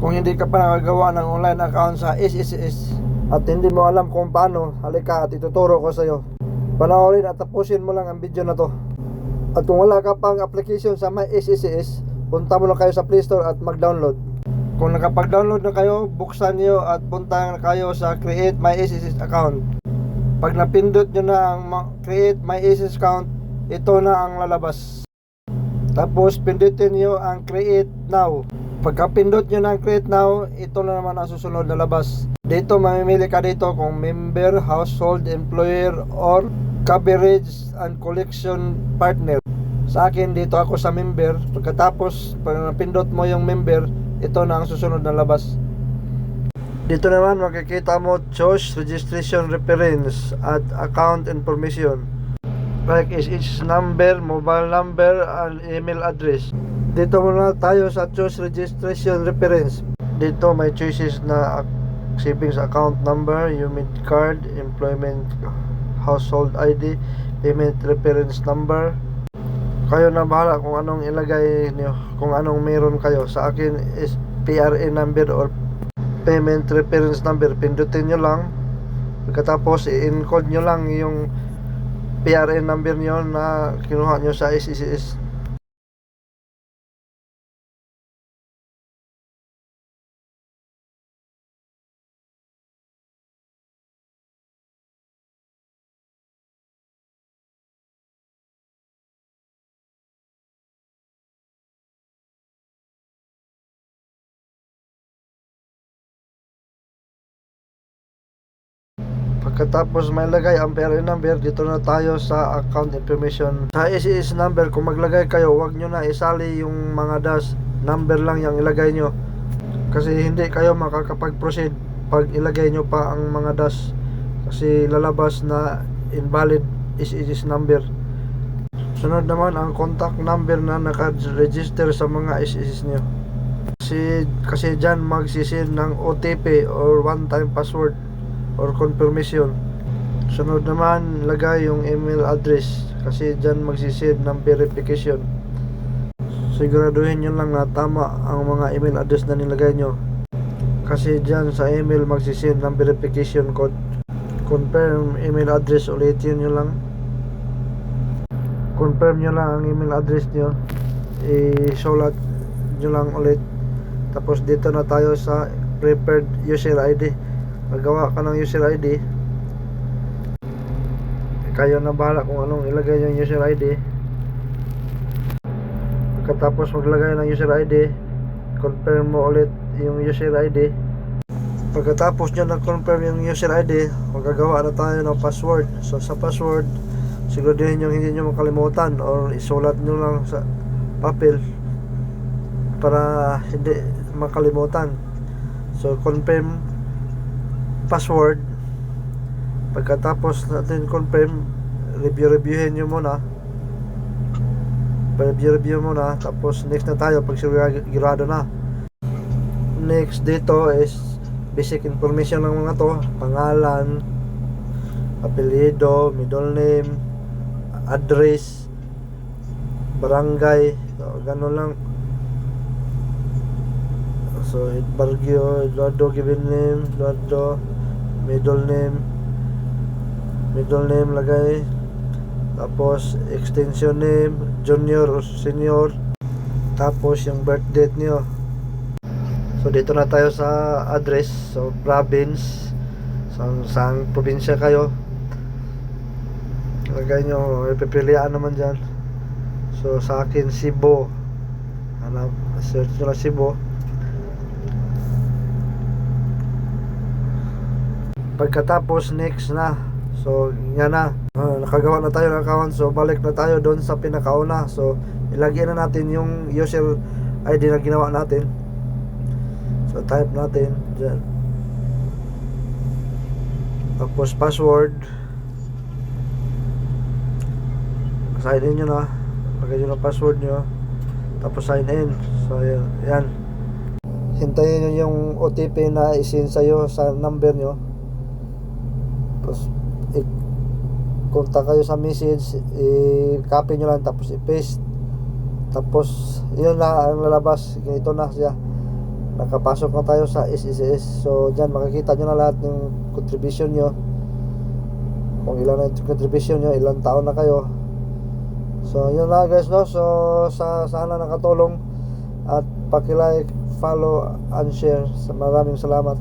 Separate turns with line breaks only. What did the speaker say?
Kung hindi ka pa nakagawa ng online account sa SSS at hindi mo alam kung paano, halika at ituturo ko sa iyo. Panoorin at tapusin mo lang ang video na to. At kung wala ka pang application sa My SSS, punta mo lang kayo sa Play Store at mag-download. Kung nakapag-download na kayo, buksan niyo at punta na kayo sa Create My SSS account. Pag napindot nyo na ang Create My SSS account, ito na ang lalabas. Tapos pindutin nyo ang Create Now. Pagka-pindot nyo ng Create Now, ito na naman ang susunod na labas. Dito mamimili ka dito kung member, household, employer, or coverage and collection partner. Sa akin, dito ako sa member. Pagkatapos, pag napindot mo yung member, ito na ang susunod na labas. Dito naman makikita mo choose registration reference at account information like SSS number, mobile number, and email address. Dito muna tayo sa choose registration reference. Dito may choices na savings account number, UMID card, employment, household ID, payment reference number. Kayo na bahala kung anong ilagay niyo, kung anong meron kayo. Sa akin is PRA number or payment reference number. Pindutin nyo lang. Pagkatapos i-encode nyo lang yung PRA number nyo na kinuha nyo sa SSS. Pagkatapos may lagay ang PRA number, dito na tayo sa account information. Sa SSS number, kung maglagay kayo, wag nyo na isali yung mga dash. Number lang yung ilagay nyo. Kasi hindi kayo makakapag-proceed pag ilagay nyo pa ang mga dash. Kasi lalabas na invalid SSS number. Sunod naman ang contact number na naka-register sa mga SSS nyo. Kasi dyan magsisend ng OTP or one-time password or confirmation. Sunod naman, lagay yung email address kasi dyan magsisend ng verification. Siguraduhin nyo lang na tama ang mga email address na nilagay nyo kasi dyan sa email magsisend ng verification code. Confirm email address, ulitin nyo lang. Confirm nyo lang ang email address nyo, isulat nyo lang ulit. Tapos dito na tayo sa preferred user ID. Magawa ka ng user ID, kayo na bahala kung anong ilagay yung user ID. Pagkatapos maglagay ng user ID, confirm mo ulit yung user ID. Pagkatapos nyo na-confirm yung user ID, magagawa na tayo ng password. So sa password, siguraduhin nyo hindi nyo makalimutan or isulat nyo lang sa papel para hindi makalimutan. So confirm password. Pagkatapos natin confirm, reviewin nyo muna. Review muna. Tapos next na tayo pag sigurado na. Next dito is basic information ng mga to. Pangalan, apelyido, middle name, address, barangay. So, ganun lang. So Bargio, Eduardo, given name, Eduardo, middle name lagay. Tapos extension name, junior or senior. Tapos yung birth date nyo. So dito na tayo sa address. So province, saan probinsya kayo, lagay nyo. Pipilian naman dyan. So sa akin Cebu, search nyo lang Cebu. Pagkatapos next na. So yan na, nakagawa na tayo ng account. So balik na tayo doon sa pinakauna. So ilagay na natin yung user ID na ginawa natin. So type natin dyan. Tapos password, sign in nyo na. Lagay nyo na password nyo. Tapos sign in. So yan. Hintayin nyo yung OTP na isin sa'yo sa number nyo. Tapos i-contact kayo sa message, i-copy nyo lang, tapos i-paste. Tapos yun na ang lalabas. Ganito na siya. nakapasok na tayo sa SSS. So dyan makikita nyo na lahat ng contribution nyo, kung ilan na yung contribution nyo, ilang taon na kayo. So yun na guys, no. So sana nakatulong, at paki-like, follow and share. Maraming salamat.